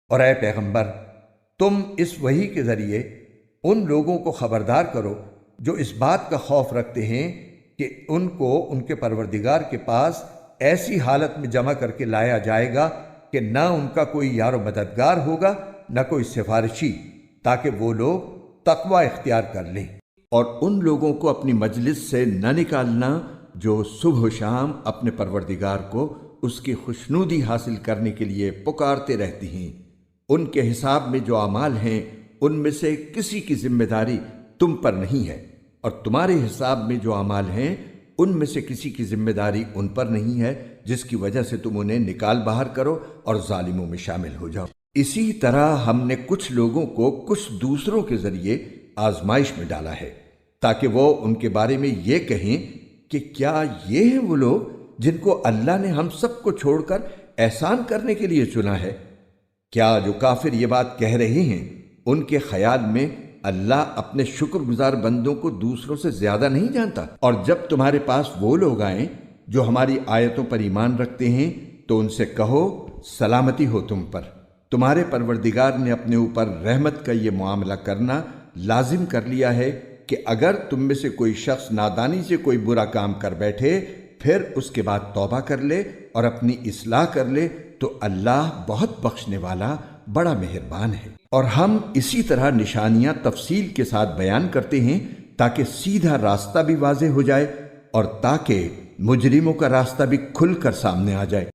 اور اے پیغمبر، تم اس وحی کے ذریعے ان لوگوں کو خبردار کرو جو اس بات کا خوف رکھتے ہیں کہ ان کو ان کے پروردگار کے پاس ایسی حالت میں جمع کر کے لایا جائے گا کہ نہ ان کا کوئی یار و مددگار ہوگا نہ کوئی سفارشی، تاکہ وہ لوگ تقوی اختیار کر لیں۔ اور ان لوگوں کو اپنی مجلس سے نہ نکالنا جو صبح و شام اپنے پروردگار کو اس کی خوشنودی حاصل کرنے کے لیے پکارتے رہتی ہیں۔ ان کے حساب میں جو اعمال ہیں ان میں سے کسی کی ذمہ داری تم پر نہیں ہے، اور تمہارے حساب میں جو اعمال ہیں ان میں سے کسی کی ذمہ داری ان پر نہیں ہے، جس کی وجہ سے تم انہیں نکال باہر کرو اور ظالموں میں شامل ہو جاؤ۔ اسی طرح ہم نے کچھ لوگوں کو کچھ دوسروں کے ذریعے آزمائش میں ڈالا ہے، تاکہ وہ ان کے بارے میں یہ کہیں کہ کیا یہ ہیں وہ لوگ جن کو اللہ نے ہم سب کو چھوڑ کر احسان کرنے کے لیے چنا ہے؟ کیا جو کافر یہ بات کہہ رہے ہیں ان کے خیال میں اللہ اپنے شکر گزار بندوں کو دوسروں سے زیادہ نہیں جانتا؟ اور جب تمہارے پاس وہ لوگ آئیں جو ہماری آیتوں پر ایمان رکھتے ہیں تو ان سے کہو سلامتی ہو تم پر، تمہارے پروردگار نے اپنے اوپر رحمت کا یہ معاملہ کرنا لازم کر لیا ہے کہ اگر تم میں سے کوئی شخص نادانی سے کوئی برا کام کر بیٹھے پھر اس کے بعد توبہ کر لے اور اپنی اصلاح کر لے تو اللہ بہت بخشنے والا بڑا مہربان ہے۔ اور ہم اسی طرح نشانیاں تفصیل کے ساتھ بیان کرتے ہیں تاکہ سیدھا راستہ بھی واضح ہو جائے اور تاکہ مجرموں کا راستہ بھی کھل کر سامنے آ جائے۔